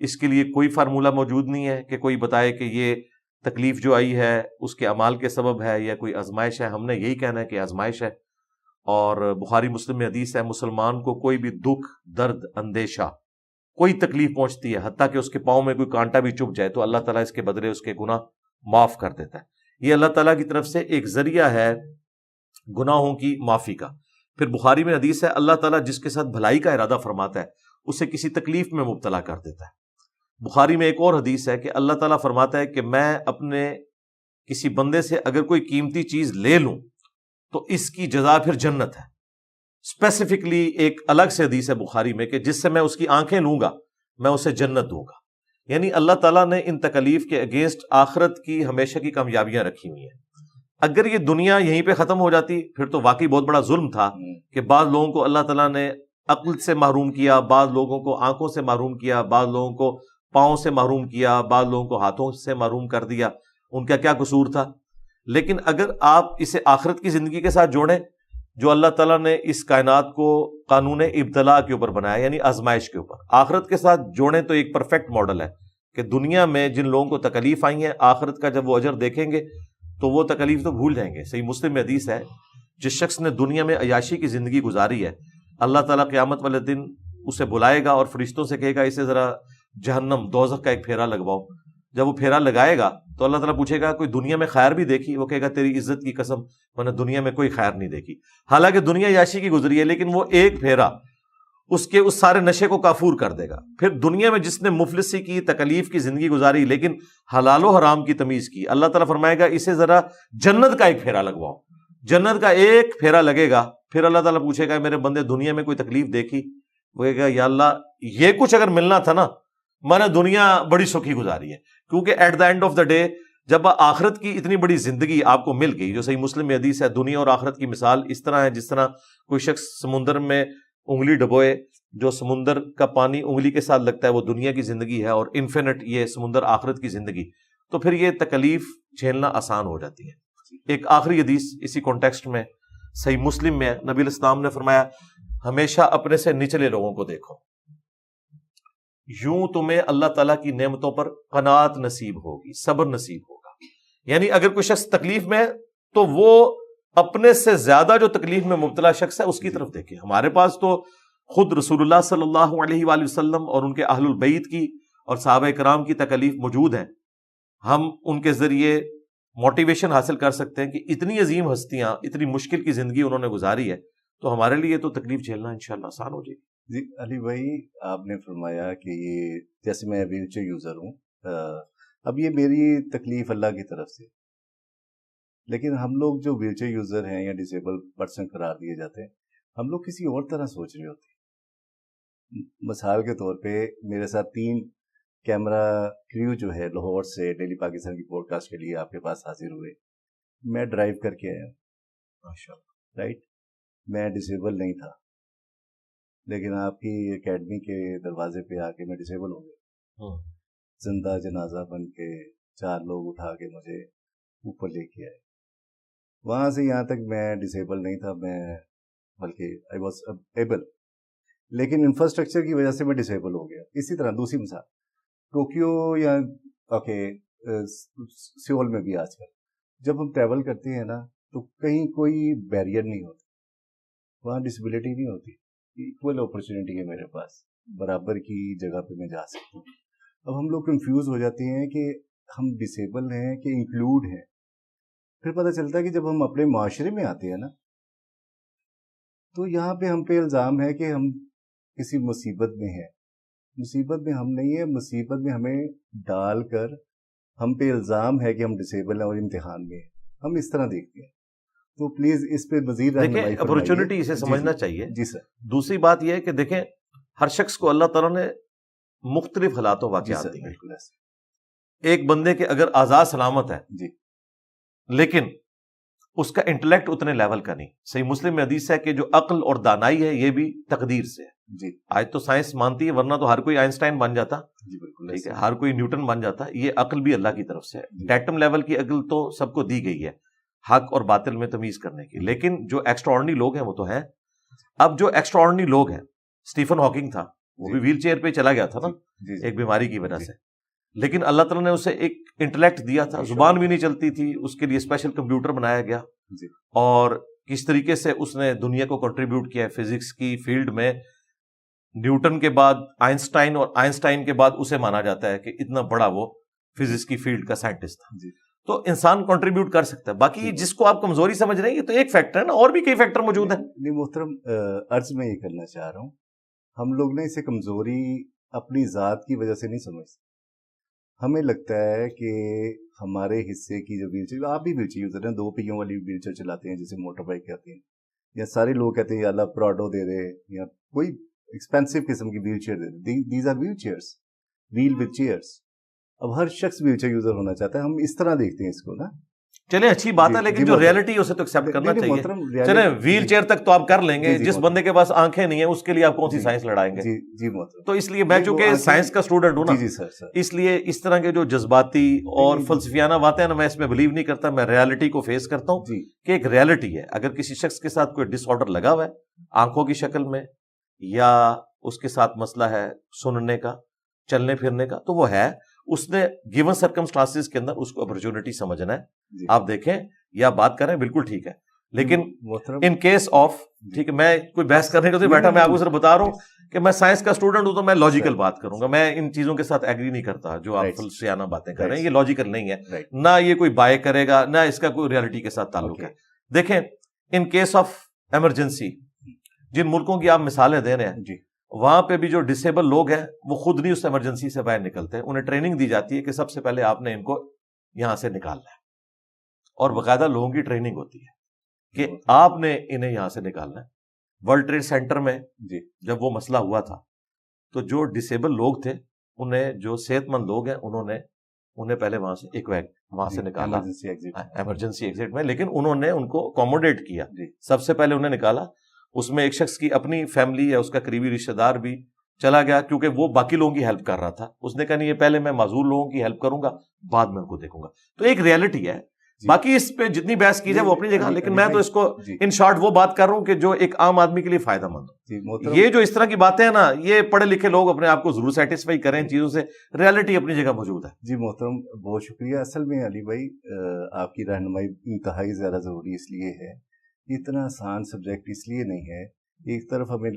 اس کے لیے کوئی فارمولہ موجود نہیں ہے کہ کوئی بتائے کہ یہ تکلیف جو آئی ہے اس کے اعمال کے سبب ہے یا کوئی آزمائش ہے. ہم نے یہی کہنا ہے کہ آزمائش ہے. اور بخاری مسلم میں حدیث ہے مسلمان کو کوئی بھی دکھ درد اندیشہ کوئی تکلیف پہنچتی ہے حتیٰ کہ اس کے پاؤں میں کوئی کانٹا بھی چبھ جائے تو اللہ تعالیٰ اس کے بدلے اس کے گناہ معاف کر دیتا ہے. یہ اللہ تعالیٰ کی طرف سے ایک ذریعہ ہے گناہوں کی معافی کا. پھر بخاری میں حدیث ہے اللہ تعالیٰ جس کے ساتھ بھلائی کا ارادہ فرماتا ہے اسے کسی تکلیف میں مبتلا کر دیتا ہے. بخاری میں ایک اور حدیث ہے کہ اللہ تعالیٰ فرماتا ہے کہ میں اپنے کسی بندے سے اگر کوئی قیمتی چیز لے لوں تو اس کی جزا پھر جنت ہے. اسپیسیفکلی ایک الگ سے حدیث ہے بخاری میں کہ جس سے میں اس کی آنکھیں لوں گا میں اسے جنت دوں گا. یعنی اللہ تعالیٰ نے ان تکلیف کے اگینسٹ آخرت کی ہمیشہ کی کامیابیاں رکھی ہوئی ہیں. اگر یہ دنیا یہیں پہ ختم ہو جاتی پھر تو واقعی بہت بڑا ظلم تھا کہ بعض لوگوں کو اللہ تعالیٰ نے عقل سے محروم کیا, بعض لوگوں کو آنکھوں سے محروم کیا, بعض لوگوں کو پاؤں سے محروم کیا, بعض لوگوں کو ہاتھوں سے محروم کر دیا. ان کا کیا قصور تھا؟ لیکن اگر آپ اسے آخرت کی زندگی کے ساتھ جوڑیں جو اللہ تعالیٰ نے اس کائنات کو قانون ابتلا کے اوپر بنایا یعنی آزمائش کے اوپر, آخرت کے ساتھ جوڑیں تو ایک پرفیکٹ ماڈل ہے کہ دنیا میں جن لوگوں کو تکلیف آئی ہیں آخرت کا جب وہ اجر دیکھیں گے تو وہ تکلیف تو بھول جائیں گے. صحیح مسلم میں حدیث ہے جس شخص نے دنیا میں عیاشی کی زندگی گزاری ہے اللہ تعالیٰ قیامت والے دن اسے بلائے گا اور فرشتوں سے کہے گا اسے ذرا جہنم دوزخ کا ایک پھیرا لگواؤ. جب وہ پھیرا لگائے گا تو اللہ تعالیٰ پوچھے گا کوئی دنیا میں خیر بھی دیکھی؟ وہ کہے گا تیری عزت کی قسم میں نے دنیا میں کوئی خیر نہیں دیکھی. حالانکہ دنیا عیاشی کی گزری ہے لیکن وہ ایک پھیرا اس کے اس سارے نشے کو کافور کر دے گا. پھر دنیا میں جس نے مفلسی کی تکلیف کی زندگی گزاری لیکن حلال و حرام کی تمیز کی اللہ تعالیٰ فرمائے گا اسے ذرا جنت کا ایک پھیرا لگواؤ. جنت کا ایک پھیرا لگے گا پھر اللہ تعالیٰ پوچھے گا میرے بندے دنیا میں کوئی تکلیف دیکھی؟ وہ کہے گا یا اللہ یہ کچھ اگر ملنا تھا نا میں نے دنیا بڑی سکھی گزاری ہے. کیونکہ at the end of the day جب آخرت کی اتنی بڑی زندگی آپ کو مل گئی جو صحیح مسلم میں حدیث ہے دنیا اور آخرت کی مثال اس طرح ہے جس طرح کوئی شخص سمندر میں انگلی ڈبوئے, جو سمندر کا پانی انگلی کے ساتھ لگتا ہے وہ دنیا کی زندگی ہے اور انفینٹ یہ سمندر آخرت کی زندگی. تو پھر یہ تکلیف جھیلنا آسان ہو جاتی ہے. ایک آخری حدیث اسی کانٹیکسٹ میں صحیح مسلم میں نبی علیہ السلام نے فرمایا ہمیشہ اپنے سے نچلے لوگوں کو دیکھو یوں تمہیں اللہ تعالیٰ کی نعمتوں پر قناعت نصیب ہوگی, صبر نصیب ہوگا. یعنی اگر کوئی شخص تکلیف میں ہے تو وہ اپنے سے زیادہ جو تکلیف میں مبتلا شخص ہے اس کی طرف دیکھے. ہمارے پاس تو خود رسول اللہ صلی اللہ علیہ وآلہ وسلم اور ان کے اہل البیت کی اور صحابہ کرام کی تکلیف موجود ہیں. ہم ان کے ذریعے موٹیویشن حاصل کر سکتے ہیں کہ اتنی عظیم ہستیاں اتنی مشکل کی زندگی انہوں نے گزاری ہے تو ہمارے لیے تو تکلیف جھیلنا انشاءاللہ آسان ہو جائے گی. جی علی بھائی آپ نے فرمایا کہ یہ جیسے میں ویل چیئر یوزر ہوں, اب یہ میری تکلیف اللہ کی طرف سے, لیکن ہم لوگ جو ویل چیئر یوزر ہیں یا ڈسیبل پرسن قرار دیے جاتے ہیں ہم لوگ کسی اور طرح سوچ رہے ہوتے ہیں. مثال کے طور پہ میرے ساتھ 3 کیمرہ کریو جو ہے لاہور سے ڈیلی پاکستان کی پوڈ کاسٹ کے لیے آپ کے پاس حاضر ہوئے. میں ڈرائیو کر کے آیا ہوں ماشاءاللہ, رائٹ, میں ڈسیبل نہیں تھا لیکن آپ کی اکیڈمی کے دروازے پہ آ کے میں ڈسیبل ہو گیا. زندہ جنازہ بن کے 4 لوگ اٹھا کے مجھے اوپر لے کے آئے. وہاں سے یہاں تک میں ڈسیبل نہیں تھا, میں بلکہ آئی واز ایبل, لیکن انفراسٹرکچر کی وجہ سے میں ڈسیبل ہو گیا. اسی طرح دوسری مثال ٹوکیو یا سیول میں بھی آج کل جب ہم ٹریول کرتے ہیں نا تو کہیں کوئی بیریئر نہیں ہوتا, وہاں ڈسیبلٹی نہیں ہوتی, ایکول اپرچونٹی ہے میرے پاس, برابر کی جگہ پہ میں جا سکتا ہوں. اب ہم لوگ کنفیوز ہو جاتے ہیں کہ ہم ڈسیبل ہیں کہ انکلوڈ ہیں. پھر پتہ چلتا ہے کہ جب ہم اپنے معاشرے میں آتے ہیں نا تو یہاں پہ ہم پہ الزام ہے کہ ہم کسی مصیبت میں ہیں. مصیبت میں ہم نہیں ہیں, مصیبت میں ہمیں ڈال کر ہم پہ الزام ہے کہ ہم ڈسیبل ہیں اور امتحان میں ہیں. ہم اس طرح دیکھتے ہیں. تو پلیز اس پہ مزید دیکھیں اپرچونٹی اسے سمجھنا چاہیے. جی سر. دوسری بات یہ ہے کہ دیکھیں ہر شخص کو اللہ تعالیٰ نے مختلف حالات و واقعات دی ہیں. ایک بندے کے اگر آزاد سلامت ہے جی لیکن اس کا انٹلیکٹ اتنے لیول کا نہیں. صحیح مسلم میں حدیث ہے کہ جو عقل اور دانائی ہے یہ بھی تقدیر سے ہے. جی آج تو سائنس مانتی ہے ورنہ تو ہر کوئی آئنسٹائن بن جاتا, جی بالکل ٹھیک ہے, ہر کوئی نیوٹن بن جاتا. یہ عقل بھی اللہ کی طرف سے ہے. ڈیٹم لیول کی عقل تو سب کو دی گئی ہے حق اور باطل میں تمیز کرنے کی, لیکن جو ایکسٹرا آرڈنری لوگ ہیں وہ تو ہیں. اب جو ایکسٹرا آرڈنری لوگ ہیں, اسٹیفن ہاکنگ تھا, وہ بھی ویل چیئر پہ چلا گیا تھا نا ایک بیماری کی وجہ سے، لیکن اللہ تعالیٰ نے اسے ایک انٹلیکٹ دیا تھا، زبان بھی نہیں چلتی تھی، اس کے لیے اسپیشل کمپیوٹر بنایا گیا، اور کس طریقے سے اس نے دنیا کو کنٹریبیوٹ کیا ہے فزکس کی فیلڈ میں. نیوٹن کے بعد آئنسٹائن، اور آئنسٹائن کے بعد اسے مانا جاتا ہے کہ اتنا بڑا وہ فزکس کی فیلڈ کا سائنٹسٹ تھا. تو انسان کنٹریبیوٹ کر سکتا ہے. باقی جس کو آپ کمزوری سمجھ رہے ہیں یہ تو ایک فیکٹر ہے نا، اور بھی کئی فیکٹر موجود ہیں. نہیں محترم، عرض میں یہ کرنا چاہ رہا ہوں، ہم لوگ نے اسے کمزوری اپنی ذات کی وجہ سے نہیں سمجھتے. ہمیں لگتا ہے کہ ہمارے حصے کی جو ویل چیئر، آپ بھی ویل چیئر یوزر ہیں، 2 پہیوں والی ویل چیئر چلاتے ہیں جسے موٹر بائک کہتے ہیں، یا سارے لوگ کہتے ہیں یا اللہ پراڈو دے دے یا کوئی ایکسپینسو قسم کی ویل چیئر دے دے. These are wheel chairs, wheel with chairs. اب ہر شخص ویل چیئر یوزر ہونا چاہتا ہے، ہم اس طرح دیکھتے ہیں اس کو نا. چلیں اچھی بات ہے، لیکن جو ریئلٹی ہے اسے تو ایکسیپٹ کرنا چاہیے. چلیں ویل چیئر تک تو آپ کر لیں گے، جس بندے کے پاس آنکھیں نہیں ہیں اس کے لیے آپ کون سی سائنس لڑائیں گے؟ تو اس لیے میں چونکہ سائنس کا اسٹوڈنٹ ہوں نا، اس لیے اس طرح کے جو جذباتی اور فلسفیانہ باتیں نا، میں اس میں بلیو نہیں کرتا. میں ریالٹی کو فیس کرتا ہوں کہ ایک ریالٹی ہے. اگر کسی شخص کے ساتھ کوئی ڈس آرڈر لگا ہوا ہے آنکھوں کی شکل میں، یا اس کے ساتھ مسئلہ ہے سننے کا، چلنے پھرنے کا، تو وہ ہے، اس نے گیون سرکمسٹانسز کے اندر اس کو اپرچونٹی سمجھنا ہے. آپ دیکھیں یا بات کریں بالکل ٹھیک ہے، لیکن ان کیس آف، ٹھیک ہے، میں کوئی بحث کرنے کو تو بیٹھا، میں آپ کو صرف بتا رہا ہوں کہ میں سائنس کا اسٹوڈنٹ ہوں تو میں لاجیکل بات کروں گا. میں ان چیزوں کے ساتھ ایگری نہیں کرتا جو آپ فلسفیانہ باتیں کر رہے ہیں، یہ لاجیکل نہیں ہے، نہ یہ کوئی بائے کرے گا، نہ اس کا کوئی ریالٹی کے ساتھ تعلق ہے. دیکھیں ان کیس آف ایمرجنسی، جن ملکوں کی آپ مثالیں دے رہے ہیں، وہاں پہ بھی جو ڈسیبل لوگ ہیں وہ خود نہیں اس ایمرجنسی سے باہر نکلتے ہیں. انہیں ٹریننگ دی جاتی ہے کہ سب سے پہلے آپ نے ان کو یہاں سے نکالنا ہے، اور باقاعدہ لوگوں کی ٹریننگ ہوتی ہے کہ آپ نے انہیں یہاں سے نکالنا ہے. ورلڈ ٹریڈ سینٹر میں جب وہ مسئلہ ہوا تھا تو جو ڈسیبل لوگ تھے، انہیں جو صحت مند لوگ ہیں انہیں پہلے وہاں سے وہاں سے نکالا ایمرجنسی ایگزٹ میں، لیکن انہوں نے ان کو اکوموڈیٹ کیا. سب سے پہلے انہیں نکالا، اس میں ایک شخص کی اپنی فیملی یا اس کا قریبی رشتہ دار بھی چلا گیا، کیونکہ وہ باقی لوگوں کی ہیلپ کر رہا تھا. اس نے کہا نہیں، یہ پہلے میں معذور لوگوں کی ہیلپ کروں گا، بعد میں ان کو دیکھوں گا. تو ایک ریالٹی ہے. باقی اس پہ جتنی بحث کی جائے وہ اپنی جگہ، لیکن میں تو اس کو ان شارٹ وہ بات کر رہا ہوں کہ جو ایک عام آدمی کے لیے فائدہ مند ہو. یہ جو اس طرح کی باتیں ہیں نا، یہ پڑھے لکھے لوگ اپنے آپ کو ضرور سیٹسفائی کریں ان چیزوں سے، ریالٹی اپنی جگہ موجود ہے. جی محترم، بہت شکریہ. اصل میں علی بھائی آپ کی رہنمائی انتہائی زیادہ ضروری اس لیے ہے، اتنا آسان سبجیکٹ اس لیے نہیں ہے. ایک طرف ہمیں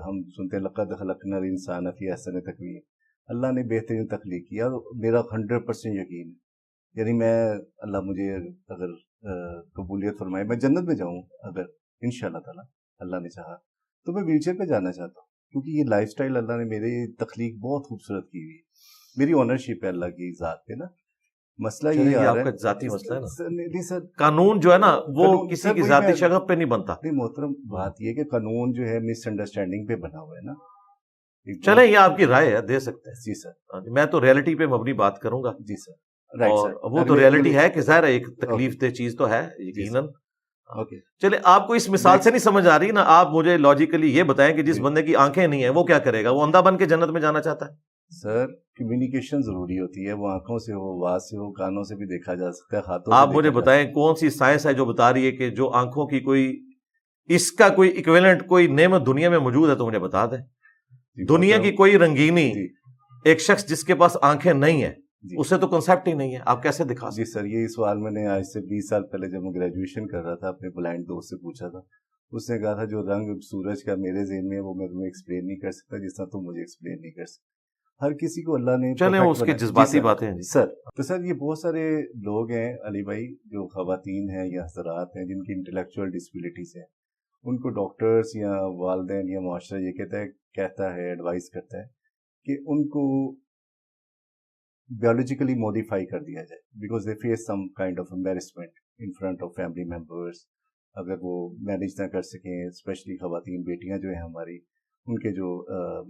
ہم سنتے ہیں لقد خلقنا الانسان فی احسن تقویم، اللہ نے بہترین تخلیق کیا، اور میرا 100% یقین ہے، یعنی میں اللہ مجھے اگر قبولیت فرمائے میں جنت میں جاؤں اگر انشاءاللہ تعالی اللہ نے چاہا، تو میں ویل چیئر پہ جانا چاہتا ہوں، کیونکہ یہ لائف سٹائل اللہ نے میری تخلیق بہت خوبصورت کی ہوئی ہے. میری آنرشپ ہے اللہ کی ذات پہ نا. مسئلہ یہ آپ کا ذاتی مسئلہ ہے نا، قانون جو ہے نا وہ کسی کی ذاتی شغف پہ نہیں بنتا. نہیں محترم، بات یہ کہ قانون جو ہے مس انڈرسٹینڈنگ پہ بنا ہوا ہے نا. چلیں یہ آپ کی رائے ہے، دے سکتے ہیں. جی سر، میں تو ریالٹی پہ مبنی بات کروں گا. جی سر، اور وہ تو ریالٹی ہے کہ ظاہر ایک تکلیف دہ چیز تو ہے یقیناً. چلے آپ کو اس مثال سے نہیں سمجھ آ رہی نا، آپ مجھے لاجیکلی یہ بتائیں کہ جس بندے کی آنکھیں نہیں ہیں وہ کیا کرے گا؟ وہ اندھا بن کے جنت میں جانا چاہتا ہے. سر کمیونیکیشن ضروری ہوتی ہے، وہ آنکھوں سے ہو، آواز سے ہو، کانوں سے بھی دیکھا جا سکتا ہے، ہاتھوں سے. آپ مجھے بتائیں کون سی سائنس ہے جو بتا رہی ہے کہ جو آنکھوں کی کوئی اس کا کوئی ایکویلنٹ کوئی نعمت دنیا میں موجود ہے تو مجھے بتا دیں. دنیا کی کوئی رنگینی ایک شخص جس کے پاس آنکھیں نہیں ہیں اسے تو کنسیپٹ ہی نہیں ہے، آپ کیسے دکھا سکتے؟ جی سر، یہ سوال میں نے آج سے 20 سال پہلے جب میں گریجویشن کر رہا تھا اپنے بلائنڈ دوست سے پوچھا تھا. اس نے کہا تھا جو رنگ سورج کا میرے ذہن میں ہے وہ میں تمہیں ایکسپلین نہیں کر سکتا جس طرح تم مجھے ایکسپلین نہیں کر سکتا. ہر کسی کو اللہ نے چلیں اس کی جذباتی باتیں ہیں. سر تو سر یہ بہت سارے لوگ ہیں علی بھائی، جو خواتین ہیں یا حضرات ہیں جن کی انٹلیکچوئل ڈسیبلٹیز ہیں، ان کو ڈاکٹرز یا والدین یا معاشرہ یہ کہتا ہے ایڈوائز کرتا ہے کہ ان کو biologically modify کر دیا جائے because they face some kind of embarrassment in front of family members. اگر وہ مینیج نہ کر سکیں، اسپیشلی خواتین بیٹیاں جو ہیں ہماری، ان کے جو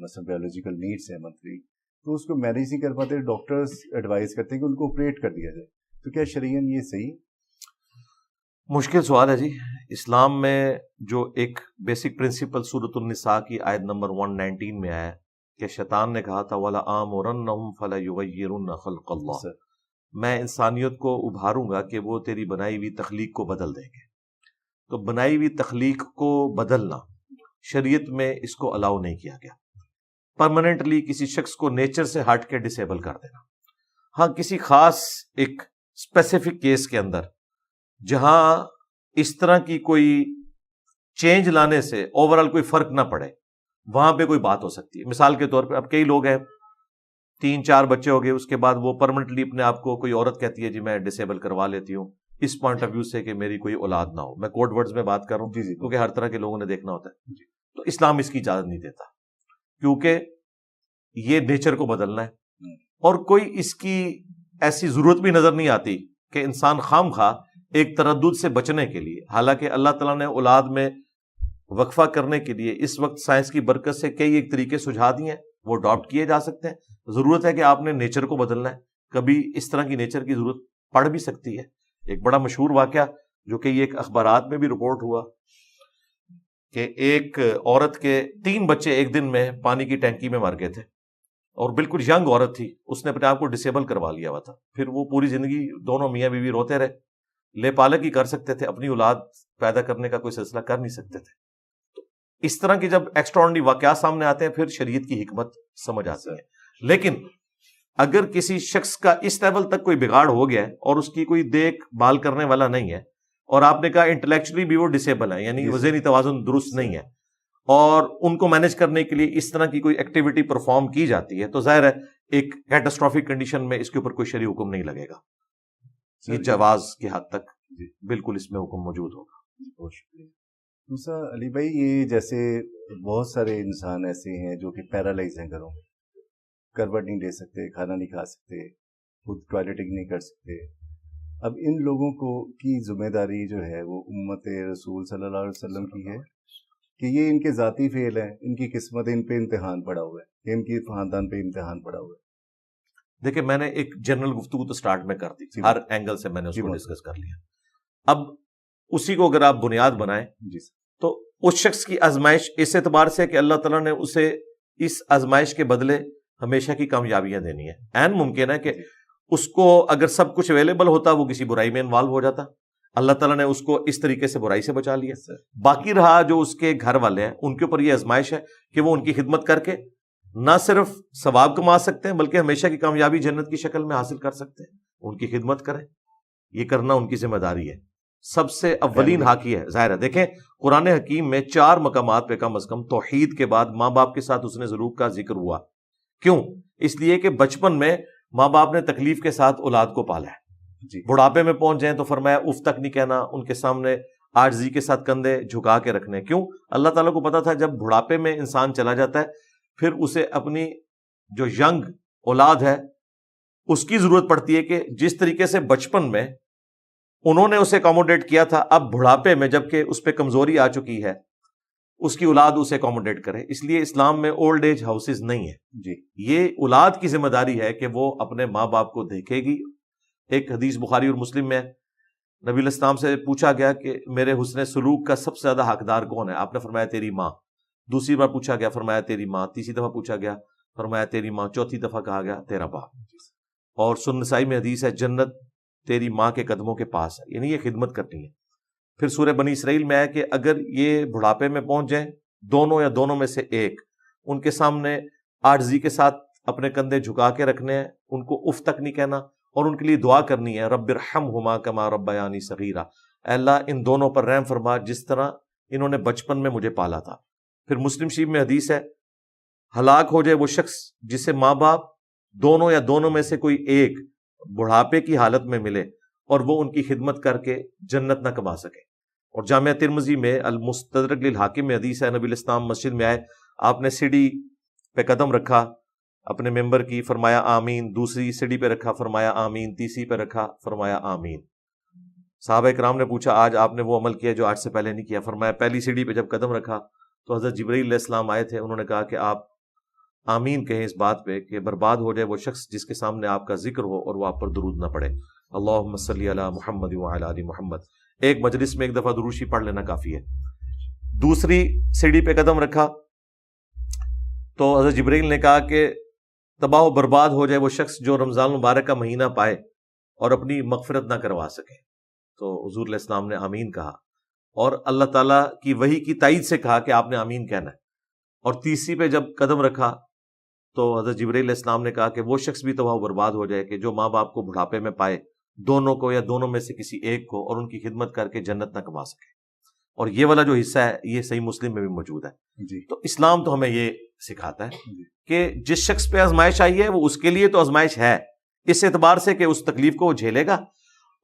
مثلا بیولوجیکل نیڈس ہیں منتھلی، تو اس کو مینیج نہیں کر پاتے، ڈاکٹرز ایڈوائز کرتے ہیں کہ ان کو آپریٹ کر دیا جائے. تو کیا شرعیاً یہ صحیح؟ مشکل سوال ہے جی. اسلام میں جو ایک بیسک پرنسپل سورۃ النساء کی آیت نمبر 119 میں آیا کہ شیطان نے کہا تھا وَلَآمُرَنَّهُمْ فَلَيُغَيِّرُنَّ خَلْقَ اللَّهِ، میں انسانیت کو ابھاروں گا کہ وہ تیری بنائی ہوئی تخلیق کو بدل دیں گے. تو بنائی ہوئی تخلیق کو بدلنا شریعت میں اس کو الاؤ نہیں کیا گیا، پرماننٹلی کسی شخص کو نیچر سے ہٹ کے ڈسیبل کر دینا۔ ہاں کسی خاص ایک اسپیسیفک کیس کے اندر جہاں اس طرح کی کوئی چینج لانے سے اوورال کوئی فرق نہ پڑے، وہاں پہ کوئی بات ہو سکتی ہے۔ مثال کے طور پہ اب کئی لوگ ہیں 3-4 بچے ہو گئے، اس کے بعد وہ پرماننٹلی اپنے آپ کو، کوئی عورت کہتی ہے جی میں ڈسیبل کروا لیتی ہوں اس پوائنٹ آف ویو سے کہ میری کوئی اولاد نہ ہو، میں کوڈ ورڈز میں بات کر رہا ہوں کیونکہ ہر طرح کے لوگوں نے دیکھنا ہوتا ہے، تو اسلام اس کی اجازت نہیں دیتا کیونکہ یہ نیچر کو بدلنا ہے، اور کوئی اس کی ایسی ضرورت بھی نظر نہیں آتی کہ انسان خام خواہ ایک تردد سے بچنے کے لیے، حالانکہ اللہ تعالیٰ نے اولاد میں وقفہ کرنے کے لیے اس وقت سائنس کی برکت سے کئی ایک طریقے سجھا دیے ہیں، وہ اڈاپٹ کیے جا سکتے ہیں۔ ضرورت ہے کہ آپ نے نیچر کو بدلنا ہے، کبھی اس طرح کی نیچر کی ضرورت پڑ بھی سکتی ہے۔ ایک بڑا مشہور واقعہ جو کہ ایک اخبارات میں بھی رپورٹ ہوا کہ ایک عورت کے 3 بچے ایک دن میں پانی کی ٹینکی میں مر گئے تھے، اور بالکل ینگ عورت تھی، اس نے اپنے آپ کو ڈسیبل کروا لیا ہوا تھا۔ پھر وہ پوری زندگی دونوں میاں بیوی روتے رہے، لے پالک ہی کر سکتے تھے، اپنی اولاد پیدا کرنے کا کوئی سلسلہ کر نہیں سکتے تھے۔ تو اس طرح کی جب ایکسٹراڈنری واقعات سامنے آتے ہیں پھر شریعت کی حکمت سمجھ آتی ہے۔ لیکن اگر کسی شخص کا اس لیول تک کوئی بگاڑ ہو گیا ہے اور اس کی کوئی دیکھ بھال کرنے والا نہیں ہے، اور آپ نے کہا انٹلیکچولی بھی وہ ڈسیبل ہے، یعنی ذہنی توازن درست نہیں ہے، اور ان کو مینج کرنے کے لیے اس طرح کی کوئی ایکٹیویٹی پرفارم کی جاتی ہے، تو ظاہر ہے ایک کیٹاسٹرافک کنڈیشن میں اس کے اوپر کوئی شرعی حکم نہیں لگے گا، یہ جواز کی حد تک بالکل اس میں حکم موجود ہوگا۔ بہت شکریہ۔ دوسرا علی بھائی، یہ جیسے بہت سارے انسان ایسے ہیں جو کہ پیرالائز ہیں، گھروں میں کروٹ نہیں دے سکتے، کھانا نہیں کھا سکتے، خود ٹوائلٹنگ نہیں کر سکتے۔ اب ان لوگوں کو کی ذمہ داری جو ہے وہ امت رسول صلی اللہ علیہ وسلم کی ہے کہ یہ ان کے ذاتی فعل ہیں، ان کی قسمت ان پہ امتحان پڑا ہوا ہے، ان کی خاندان پہ امتحان پڑا ہوا ہے؟ دیکھیں میں نے ایک جنرل گفتگو تو سٹارٹ میں کر دی، ہر اینگل سے میں نے اس کو ڈسکس کر لیا، اب اسی کو اگر آپ بنیاد بنائیں تو اس شخص کی آزمائش اس اعتبار سے کہ اللہ تعالیٰ نے اسے اس آزمائش کے بدلے ہمیشہ کی کامیابیاں دینی ہے، عین ممکن ہے کہ اس کو اگر سب کچھ اویلیبل ہوتا وہ کسی برائی میں انوالو ہو جاتا، اللہ تعالیٰ نے اس کو اس طریقے سے برائی سے بچا لیا۔ باقی رہا جو اس کے گھر والے ہیں، ان کے اوپر یہ آزمائش ہے کہ وہ ان کی خدمت کر کے نہ صرف ثواب کما سکتے ہیں بلکہ ہمیشہ کی کامیابی جنت کی شکل میں حاصل کر سکتے ہیں، ان کی خدمت کریں، یہ کرنا ان کی ذمہ داری ہے، سب سے اولین حق یہ ہے۔ ظاہر ہے دیکھیں قرآن حکیم میں 4 مقامات پہ کم از کم توحید کے بعد ماں باپ کے ساتھ حسن سلوک کا ذکر ہوا۔ کیوں؟ اس لیے کہ بچپن میں ماں باپ نے تکلیف کے ساتھ اولاد کو پالا ہے، بڑھاپے میں پہنچ جائیں تو فرمایا اف تک نہیں کہنا، ان کے سامنے عاجزی کے ساتھ کندھے جھکا کے رکھنے۔ کیوں؟ اللہ تعالیٰ کو پتا تھا جب بڑھاپے میں انسان چلا جاتا ہے پھر اسے اپنی جو ینگ اولاد ہے اس کی ضرورت پڑتی ہے کہ جس طریقے سے بچپن میں انہوں نے اسے اکوموڈیٹ کیا تھا، اب بڑھاپے میں جب کہ اس پہ کمزوری آ چکی ہے اس کی اولاد اسے اکوموڈیٹ کرے۔ اس لیے اسلام میں اولڈ ایج ہاؤسز نہیں ہے، یہ اولاد کی ذمہ داری ہے کہ وہ اپنے ماں باپ کو دیکھے گی۔ ایک حدیث بخاری اور مسلم میں نبی علیہ السلام سے پوچھا گیا کہ میرے حسن سلوک کا سب سے زیادہ حقدار کون ہے؟ آپ نے فرمایا تیری ماں۔ دوسری بار پوچھا گیا، فرمایا تیری ماں۔ تیسری دفعہ پوچھا گیا، فرمایا تیری ماں۔ چوتھی دفعہ کہا گیا تیرا باپ۔ اور سنن نسائی میں حدیث ہے جنت تیری ماں کے قدموں کے پاس ہے، یعنی یہ خدمت کرنی ہے۔ پھر سورہ بنی اسرائیل میں ہے کہ اگر یہ بڑھاپے میں پہنچ جائیں، دونوں یا دونوں میں سے ایک، ان کے سامنے عاجزی کے ساتھ اپنے کندھے جھکا کے رکھنے ہیں، ان کو اف تک نہیں کہنا، اور ان کے لیے دعا کرنی ہے رب ارحمہما کما ربیانی صغیرا، اے اللہ ان دونوں پر رحم فرما جس طرح انہوں نے بچپن میں مجھے پالا تھا۔ پھر مسلم شریف میں حدیث ہے ہلاک ہو جائے وہ شخص جسے ماں باپ دونوں یا دونوں میں سے کوئی ایک بڑھاپے کی حالت میں ملے اور وہ ان کی خدمت کر کے جنت نہ کما سکے۔ اور جامعہ ترمذی میں المستدرک للحاکم میں حدیث ہے نبی علیہ السلام مسجد میں آئے، آپ نے سیڑھی پہ قدم رکھا اپنے ممبر کی، فرمایا آمین، دوسری سیڑھی پہ رکھا فرمایا آمین، تیسری پہ رکھا فرمایا آمین۔ صحابہ کرام نے پوچھا آج آپ نے وہ عمل کیا جو آج سے پہلے نہیں کیا؟ فرمایا پہلی سیڑھی پہ جب قدم رکھا تو حضرت جبرائیل علیہ السلام آئے تھے، انہوں نے کہا کہ آپ آمین کہیں اس بات پہ کہ برباد ہو جائے وہ شخص جس کے سامنے آپ کا ذکر ہو اور وہ آپ پر درود نہ پڑے۔ اللہم صلی علی محمد وعلی آل محمد۔ ایک مجلس میں ایک دفعہ دروشی پڑھ لینا کافی ہے۔ دوسری سیڑھی پہ قدم رکھا تو حضرت جبرائیل نے کہا کہ تباہ و برباد ہو جائے وہ شخص جو رمضان المبارک کا مہینہ پائے اور اپنی مغفرت نہ کروا سکے۔ تو حضور علیہ السلام نے آمین کہا، اور اللہ تعالیٰ کی وحی کی تائید سے کہا کہ آپ نے آمین کہنا ہے، اور تیسری پہ جب قدم رکھا تو حضرت جبرائیل علیہ السلام نے کہا کہ وہ شخص بھی تباہ و برباد ہو جائے کہ جو ماں باپ کو بڑھاپے میں پائے، دونوں کو یا دونوں میں سے کسی ایک کو، اور ان کی خدمت کر کے جنت نہ کما سکے. اور یہ والا جو حصہ ہے یہ صحیح مسلم میں بھی موجود ہے. جی. تو اسلام تو ہمیں یہ سکھاتا ہے کہ جس شخص پہ آزمائش آئی ہے وہ اس کے لیے تو آزمائش ہے، اس اعتبار سے کہ اس تکلیف کو وہ جھیلے گا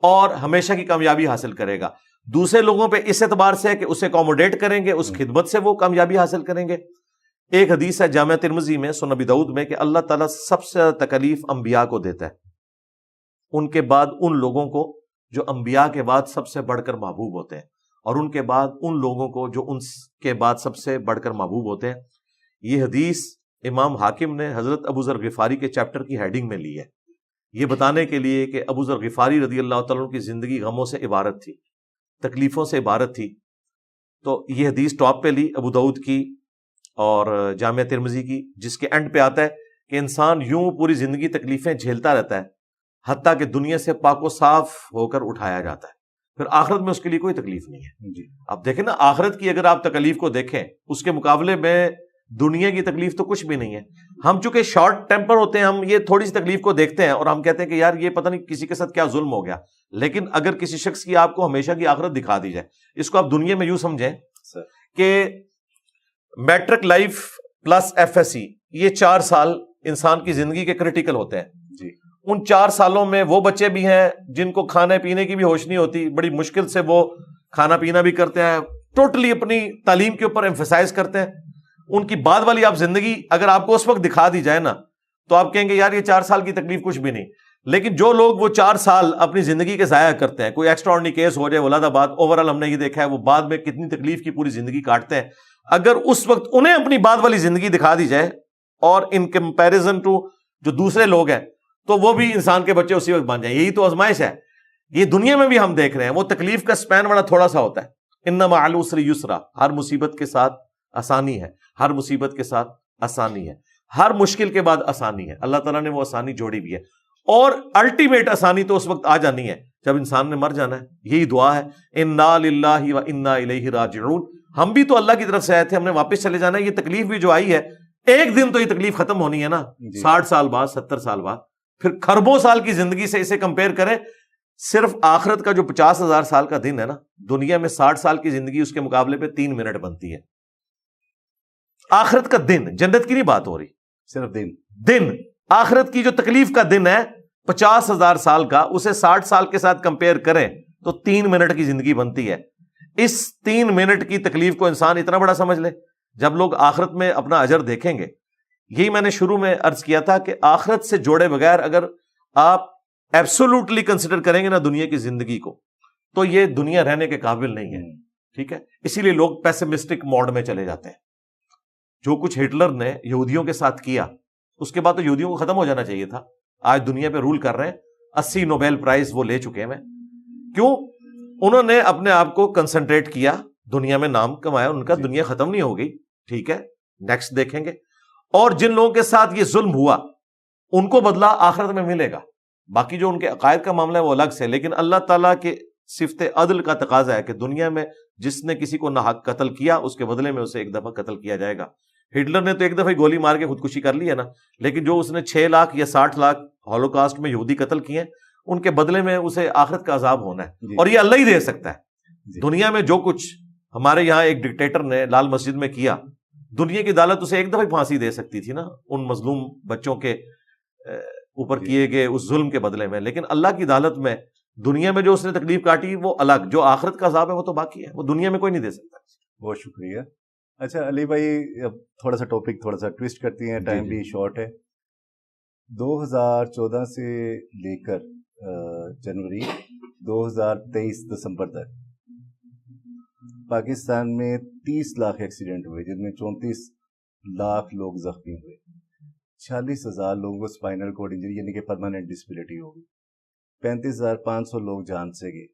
اور ہمیشہ کی کامیابی حاصل کرے گا. دوسرے لوگوں پہ اس اعتبار سے ہے کہ اسے اکوموڈیٹ کریں گے، اس خدمت سے وہ کامیابی حاصل کریں گے. ایک حدیث ہے جامعہ ترمذی میں، سنن ابی داؤد میں، کہ اللہ تعالیٰ سب سے زیادہ تکلیف انبیاء کو دیتا ہے، ان کے بعد ان لوگوں کو جو انبیاء کے بعد سب سے بڑھ کر محبوب ہوتے ہیں، اور ان کے بعد ان لوگوں کو جو ان کے بعد سب سے بڑھ کر محبوب ہوتے ہیں. یہ حدیث امام حاکم نے حضرت ابو ذر غفاری کے چیپٹر کی ہیڈنگ میں لی ہے، یہ بتانے کے لیے کہ ابو ذر غفاری رضی اللہ تعالیٰ عنہ کی زندگی غموں سے عبارت تھی، تکلیفوں سے عبارت تھی. تو یہ حدیث ٹاپ پہ لی ابو داؤد کی اور جامعہ ترمذی کی، جس کے اینڈ پہ آتا ہے کہ انسان یوں پوری زندگی تکلیفیں جھیلتا رہتا ہے حتیٰ کہ دنیا سے پاک و صاف ہو کر اٹھایا جاتا ہے، پھر آخرت میں اس کے لیے کوئی تکلیف نہیں ہے. جی. اب دیکھیں نا، آخرت کی اگر آپ تکلیف کو دیکھیں اس کے مقابلے میں دنیا کی تکلیف تو کچھ بھی نہیں ہے. ہم چونکہ شارٹ ٹیمپر ہوتے ہیں، ہم یہ تھوڑی سی تکلیف کو دیکھتے ہیں اور ہم کہتے ہیں کہ یار یہ پتہ نہیں کسی کے ساتھ کیا ظلم ہو گیا. لیکن اگر کسی شخص کی آپ کو ہمیشہ کی آخرت دکھا دی جائے، اس کو آپ دنیا میں یوں سمجھیں کہ matric life plus F S C, یہ 4 سال انسان کی زندگی کے کریٹیکل ہوتے ہیں. جی. ان 4 سالوں میں وہ بچے بھی ہیں جن کو کھانے پینے کی بھی ہوش نہیں ہوتی، بڑی مشکل سے وہ کھانا پینا بھی کرتے ہیں، ٹوٹلی اپنی تعلیم کے اوپر ایمفیسائز کرتے ہیں. ان کی بعد والی آپ زندگی اگر آپ کو اس وقت دکھا دی جائے نا تو آپ کہیں گے یار یہ 4 سال کی تکلیف کچھ بھی نہیں. لیکن جو لوگ وہ 4 سال اپنی زندگی کے ضائع کرتے ہیں، کوئی ایکسٹرا آرڈنری کیس ہو جائے ولادہ باد، اوورآل ہم نے یہ دیکھا ہے وہ بعد میں کتنی تکلیف کی پوری زندگی کاٹتے ہیں. اگر اس وقت انہیں اپنی بعد والی زندگی دکھا دی جائے اور ان کمپیریزن ٹو جو دوسرے لوگ ہیں تو وہ بھی انسان کے بچے اسی وقت بن جائیں. یہی تو آزمائش ہے. یہ دنیا میں بھی ہم دیکھ رہے ہیں، وہ تکلیف کا سپین بڑا تھوڑا سا ہوتا ہے. ان مع العسر یسرا، ہر مصیبت کے ساتھ آسانی ہے، ہر مصیبت کے ساتھ آسانی ہے، ہر مشکل کے بعد آسانی ہے. اللہ تعالیٰ نے وہ آسانی جوڑی بھی ہے، اور الٹیمیٹ آسانی تو اس وقت آ جانی ہے جب انسان نے مر جانا ہے. یہی دعا ہے، انا للہ و انا الیہ راجعون. ہم بھی تو اللہ کی طرف سے آئے تھے، ہم نے واپس چلے جانا ہے. یہ تکلیف بھی جو آئی ہے ایک دن تو یہ تکلیف ختم ہونی ہے نا. 60 سال بعد، 70 سال بعد، پھر کھربوں سال کی زندگی سے اسے کمپیئر کریں. صرف آخرت کا جو 50,000 سال کا دن ہے نا، دنیا میں 60 سال کی زندگی اس کے مقابلے پہ 3 منٹ بنتی ہے. آخرت کا دن، جنت کی نہیں بات ہو رہی، صرف دن آخرت کی جو تکلیف کا دن ہے 50,000 سال کا، اسے 60 سال کے ساتھ کمپیئر کریں تو 3 منٹ کی زندگی بنتی ہے. اس 3 منٹ کی تکلیف کو انسان اتنا بڑا سمجھ لے. جب لوگ آخرت میں اپنا اجر دیکھیں گے، یہی میں نے شروع میں عرض کیا تھا کہ آخرت سے جوڑے بغیر اگر آپ ایبسولوٹلی کنسیڈر کریں گے نا دنیا کی زندگی کو، تو یہ دنیا رہنے کے قابل نہیں ہے. ٹھیک ہے، اسی لیے لوگ پیسمسٹک موڈ میں چلے جاتے ہیں. جو کچھ ہٹلر نے یہودیوں کے ساتھ کیا، اس کے بعد تو یہودیوں کو ختم ہو جانا چاہیے تھا. آج دنیا پہ رول کر رہے ہیں، 80 نوبیل پرائز وہ لے چکے ہیں. کیوں؟ انہوں نے اپنے آپ کو کنسنٹریٹ کیا، دنیا میں نام کمایا. ان کا دنیا ختم نہیں ہو گئی. ٹھیک ہے، نیکسٹ دیکھیں گے. اور جن لوگوں کے ساتھ یہ ظلم ہوا ان کو بدلہ آخرت میں ملے گا. باقی جو ان کے عقائد کا معاملہ ہے وہ الگ سے، لیکن اللہ تعالیٰ کے صفت عدل کا تقاضا ہے کہ دنیا میں جس نے کسی کو ناحق قتل کیا اس کے بدلے میں اسے ایک دفعہ قتل کیا جائے گا. ہٹلر نے تو ایک دفعہ گولی مار کے خودکشی کر لی ہے نا، لیکن جو اس نے 6 لاکھ یا 60 لاکھ ہولوکاسٹ میں یہودی قتل کیے، ان کے بدلے میں اسے آخرت کا عذاب ہونا ہے. اور یہ اللہ ہی دے سکتا ہے. دنیا میں جو کچھ ہمارے یہاں ایک ڈکٹیٹر نے لال مسجد میں کیا، دنیا کی عدالت اسے ایک دفعہ پھانسی دے سکتی تھی نا ان مظلوم بچوں کے اوپر کیے گئے اس ظلم کے بدلے میں. لیکن اللہ کی عدالت میں دنیا میں جو اس نے تکلیف کاٹی وہ الگ، جو آخرت کا عذاب ہے وہ تو باقی ہے، وہ دنیا میں کوئی نہیں دے سکتا. بہت شکریہ. اچھا علی بھائی، اب تھوڑا سا ٹاپک تھوڑا سا ٹویسٹ کرتی ہیں، ٹائم بھی شارٹ ہے. 2014 سے لے کر جنوری 2023 دسمبر تک پاکستان میں 30 لاکھ ایکسیڈنٹ ہوئے، جن میں 34 لاکھ لوگ زخمی ہوئے. 46,000 لوگوں کو اسپائنل کارڈ انجری یعنی کہ پرماننٹ ڈسیبلٹی ہو گئی. 35,500 لوگ جان سے گئے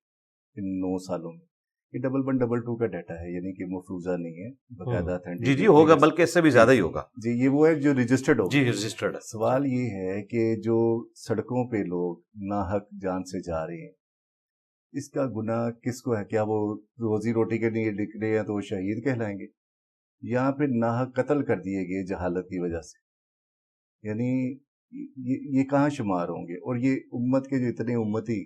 ان 9 سالوں میں. یہ ڈبل 1 ڈبل 2 کا ڈیٹا ہے، یعنی کہ مفروضہ نہیں ہے، باقاعدہ. جی ہوگا، بلکہ اس سے بھی زیادہ ہی ہوگا. جی یہ وہ ہے جو رجسٹرڈ ہوگا. جی رجسٹرڈ ہے. سوال یہ ہے کہ جو سڑکوں پہ لوگ ناحق جان سے جا رہے ہیں، اس کا گناہ کس کو ہے؟ کیا وہ روزی روٹی کے لیے نکلے ہیں تو وہ شہید کہلائیں گے؟ یہاں پہ ناحق قتل کر دیے گئے جہالت کی وجہ سے، یعنی یہ کہاں شمار ہوں گے؟ اور یہ امت کے جو اتنے امتی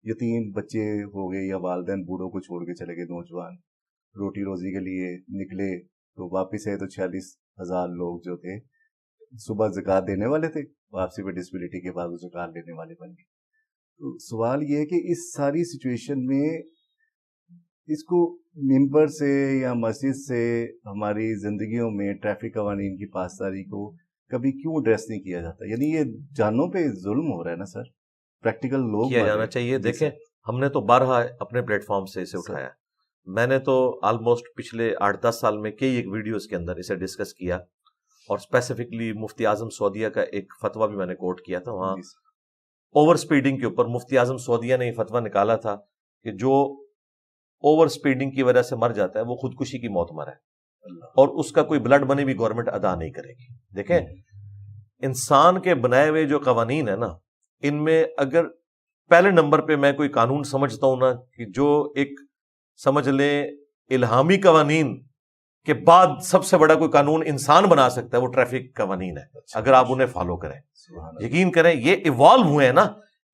یتیم بچے ہو گئے یا والدین بوڑھوں کو چھوڑ کے چلے گئے، نوجوان روٹی روزی کے لیے نکلے تو واپس آئے تو 46,000 لوگ جو تھے صبح زکوٰۃ دینے والے تھے، واپسی پہ ڈسبلٹی کے بعد وہ زکوٰۃ لینے والے بن گئے۔ تو سوال یہ ہے کہ اس ساری سچویشن میں اس کو ممبر سے یا مسجد سے ہماری زندگیوں میں ٹریفک قوانین کی پاسداری کو کبھی کیوں ایڈریس نہیں کیا جاتا؟ یعنی یہ جانوں پہ ظلم ہو رہا ہے نا سر، پریکٹیکل لوگ کیا جانا چاہیے۔ دیکھیں ہم نے تو بارہا اپنے پلیٹ فارم سے اسے اٹھایا، میں نے تو آلموسٹ پچھلے 8-10 سال میں کئی ایک ویڈیوز کے اندر اسے ڈسکس کیا، اور اسپیسیفکلی مفتی اعظم سعودیہ کا ایک فتویٰ بھی میں نے کوٹ کیا تھا، وہاں اوور سپیڈنگ کے اوپر مفتی اعظم سعودیہ نے یہ فتویٰ نکالا تھا کہ جو اوور سپیڈنگ کی وجہ سے مر جاتا ہے وہ خودکشی کی موت مرا ہے، اور اس کا کوئی بلڈ منی بھی گورنمنٹ ادا نہیں کرے گی۔ دیکھیں انسان کے بنائے ہوئے جو قوانین ہیں نا، ان میں اگر پہلے نمبر پہ میں کوئی قانون سمجھتا ہوں نا کہ جو ایک سمجھ لیں الہامی قوانین کے بعد سب سے بڑا کوئی قانون انسان بنا سکتا ہے وہ ٹریفک قوانین ہے، اگر آپ انہیں فالو کریں۔ یقین کریں یہ ایوالو ہوئے ہیں نا،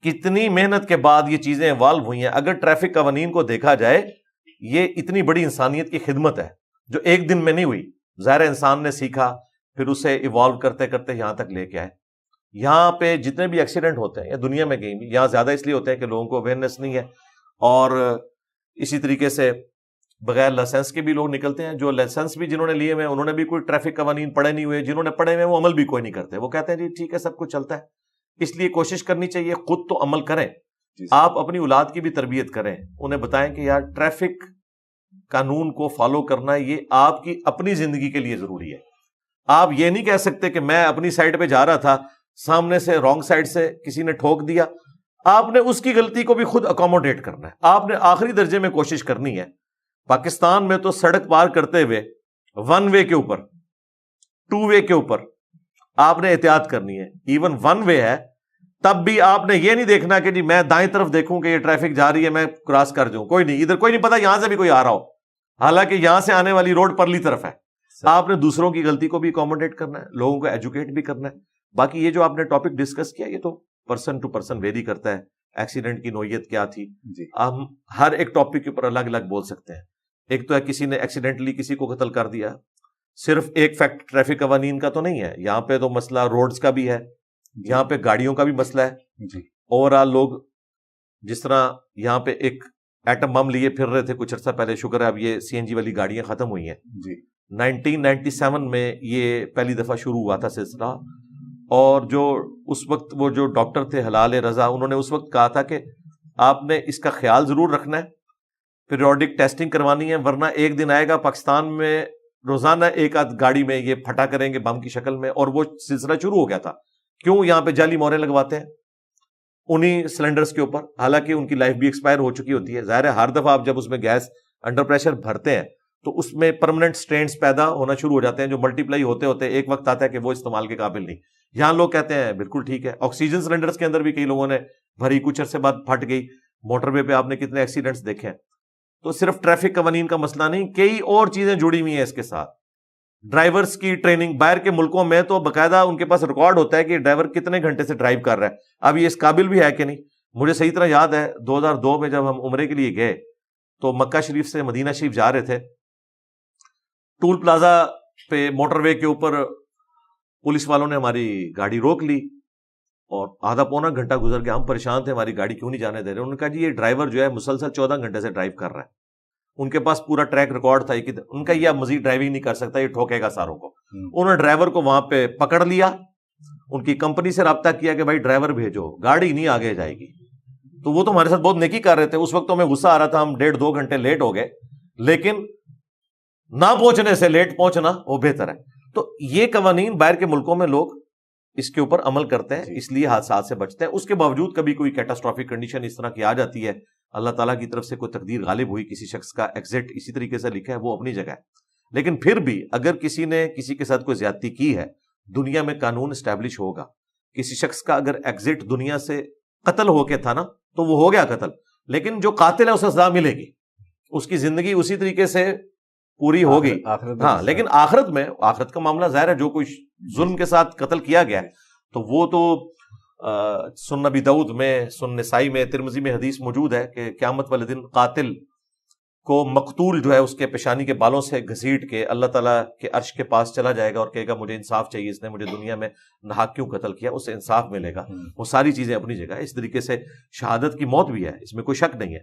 کتنی محنت کے بعد یہ چیزیں ایوالو ہوئی ہیں۔ اگر ٹریفک قوانین کو دیکھا جائے یہ اتنی بڑی انسانیت کی خدمت ہے جو ایک دن میں نہیں ہوئی، ظاہر انسان نے سیکھا پھر اسے ایوالو کرتے کرتے یہاں تک لے کے آئے۔ یہاں پہ جتنے بھی ایکسیڈنٹ ہوتے ہیں یا دنیا میں کہیں بھی، یہاں زیادہ اس لیے ہوتے ہیں کہ لوگوں کو اویئرنیس نہیں ہے، اور اسی طریقے سے بغیر لائسنس کے بھی لوگ نکلتے ہیں، جو لائسنس بھی جنہوں نے لیے ہوئے انہوں نے بھی کوئی ٹریفک قوانین پڑھے نہیں ہوئے، جنہوں نے پڑھے ہوئے وہ عمل بھی کوئی نہیں کرتے، وہ کہتے ہیں جی ٹھیک ہے سب کچھ چلتا ہے۔ اس لیے کوشش کرنی چاہیے خود تو عمل کریں، آپ اپنی اولاد کی بھی تربیت کریں، انہیں بتائیں کہ یار ٹریفک قانون کو فالو کرنا یہ آپ کی اپنی زندگی کے لیے ضروری ہے۔ آپ یہ نہیں کہہ سکتے کہ میں اپنی سائڈ پہ جا رہا تھا، سامنے سے رانگ سائڈ سے کسی نے ٹھوک دیا، آپ نے اس کی غلطی کو بھی خود اکوموڈیٹ کرنا ہے، آپ نے آخری درجے میں کوشش کرنی ہے۔ پاکستان میں تو سڑک پار کرتے ہوئے 1 وے کے اوپر 2 وے کے اوپر آپ نے احتیاط کرنی ہے، ایون 1 وے ہے تب بھی آپ نے یہ نہیں دیکھنا کہ جی میں دائیں طرف دیکھوں کہ یہ ٹریفک جا رہی ہے میں کراس کر جاؤں، کوئی نہیں، ادھر کوئی نہیں پتا یہاں سے بھی کوئی آ رہا ہو، حالانکہ یہاں سے آنے والی روڈ پرلی طرف ہے۔ آپ نے دوسروں کی غلطی کو بھی اکوموڈیٹ کرنا ہے، لوگوں کو ایجوکیٹ بھی کرنا ہے۔ باقی یہ جو آپ نے ٹاپک ڈسکس کیا یہ تو پرسن ٹو پرسن ویری کرتا ہے، ایکسیڈنٹ کی نوعیت کیا تھی، ہم ہر ایک ٹاپک کے اوپر الگ الگ بول سکتے ہیں۔ ایک تو ہے کسی نے ایکسیڈنٹلی کسی کو قتل کر دیا، صرف ایک فیکٹ ٹریفک قوانین کا تو نہیں ہے، یہاں پہ تو مسئلہ روڈز کا بھی ہے، یہاں پہ گاڑیوں کا بھی مسئلہ ہے۔ اوورآل لوگ جس طرح یہاں پہ ایک ایٹم بم لیے پھر رہے تھے کچھ عرصہ پہلے، شکر ہے اب یہ CNG والی گاڑیاں ختم ہوئی ہیں۔ 1997 میں یہ پہلی دفعہ شروع ہوا تھا سلسلہ، اور جو اس وقت وہ جو ڈاکٹر تھے حلال رضا، انہوں نے اس وقت کہا تھا کہ آپ نے اس کا خیال ضرور رکھنا ہے، پیریوڈک ٹیسٹنگ کروانی ہے، ورنہ ایک دن آئے گا پاکستان میں روزانہ ایک آدھ گاڑی میں یہ پھٹا کریں گے بم کی شکل میں۔ اور وہ سلسلہ شروع ہو گیا تھا، کیوں؟ یہاں پہ جعلی موریں لگواتے ہیں انہی سلنڈرز کے اوپر، حالانکہ ان کی لائف بھی ایکسپائر ہو چکی ہوتی ہے۔ ظاہر ہے ہر دفعہ آپ جب اس میں گیس انڈر پریشر بھرتے ہیں تو اس میں پرماننٹ سٹرینز پیدا ہونا شروع ہو جاتے ہیں، جو ملٹی پلائی ہوتے ہوتے ایک وقت آتا ہے کہ وہ استعمال کے قابل نہیں۔ یہاں لوگ کہتے ہیں بالکل ٹھیک ہے۔ آکسیجن سلنڈرز کے اندر بھی کئی لوگوں نے بھری، کچھ عرصے بعد پھٹ گئی، موٹر وے پہ آپ نے کتنے ایکسیڈنٹس دیکھے ہیں۔ تو صرف ٹریفک قوانین کا مسئلہ نہیں، کئی اور چیزیں جڑی ہوئی ہیں اس کے ساتھ۔ ڈرائیورز کی ٹریننگ، باہر کے ملکوں میں تو باقاعدہ ان کے پاس ریکارڈ ہوتا ہے کہ ڈرائیور کتنے گھنٹے سے ڈرائیو کر رہا ہے، اب یہ اس قابل بھی ہے کہ نہیں۔ مجھے صحیح طرح یاد ہے 2002 میں جب ہم عمرے کے لیے گئے تو مکہ شریف سے مدینہ شریف جا رہے تھے، ٹول پلازا پہ موٹر وے کے اوپر پولیس والوں نے ہماری گاڑی روک لی، اور آدھا پونا گھنٹہ گزر گیا، ہم پریشان تھے ہماری گاڑی کیوں نہیں جانے دے رہے۔ انہوں نے کہا جی یہ ڈرائیور جو ہے مسلسل 14 گھنٹے سے ڈرائیو کر رہا ہے، ان کے پاس پورا ٹریک ریکارڈ تھا، ان کا یہ اب مزید ڈرائیونگ نہیں کر سکتا، یہ ٹھوکے گا ساروں کو۔ انہوں نے ڈرائیور کو وہاں پہ پکڑ لیا، ان کی کمپنی سے رابطہ کیا کہ بھائی ڈرائیور بھیجو، گاڑی نہیں آگے جائے گی۔ تو وہ تو ہمارے ساتھ بہت نیکی کر رہے تھے، اس وقت تو ہمیں غصہ آ رہا تھا، ہم 1.5-2 گھنٹے لیٹ ہو گئے، لیکن نہ پہنچنے سے لیٹ پہنچنا وہ بہتر ہے۔ تو یہ قوانین باہر کے ملکوں میں لوگ اس کے اوپر عمل کرتے ہیں، اس لیے حادثات سے بچتے ہیں۔ اس کے باوجود کبھی کوئی کیٹاسٹرافک کنڈیشن اس طرح کی آ جاتی ہے، اللہ تعالیٰ کی طرف سے کوئی تقدیر غالب ہوئی، کسی شخص کا ایگزٹ اسی طریقے سے لکھا ہے، وہ اپنی جگہ ہے۔ لیکن پھر بھی اگر کسی نے کسی کے ساتھ کوئی زیادتی کی ہے، دنیا میں قانون اسٹیبلش ہوگا۔ کسی شخص کا اگر ایگزٹ دنیا سے قتل ہو کے تھا نا تو وہ ہو گیا قتل، لیکن جو قاتل ہے اسے سزا ملے گی, اس کی زندگی اسی طریقے سے پوری ہوگی. ہاں, لیکن آخرت کا معاملہ ظاہر ہے, جو کوئی ظلم کے ساتھ قتل کیا گیا تو وہ تو سنن نبی داؤد میں, سنن نسائی میں, ترمذی میں حدیث موجود ہے کہ قیامت والے دن قاتل کو مقتول جو ہے اس کے پیشانی کے بالوں سے گھسیٹ کے اللہ تعالیٰ کے عرش کے پاس چلا جائے گا اور کہے گا مجھے انصاف چاہیے, اس نے مجھے دنیا میں ناحق کیوں قتل کیا, اسے انصاف ملے گا. وہ ساری چیزیں اپنی جگہ. اس طریقے سے شہادت کی موت بھی ہے, اس میں کوئی شک نہیں ہے,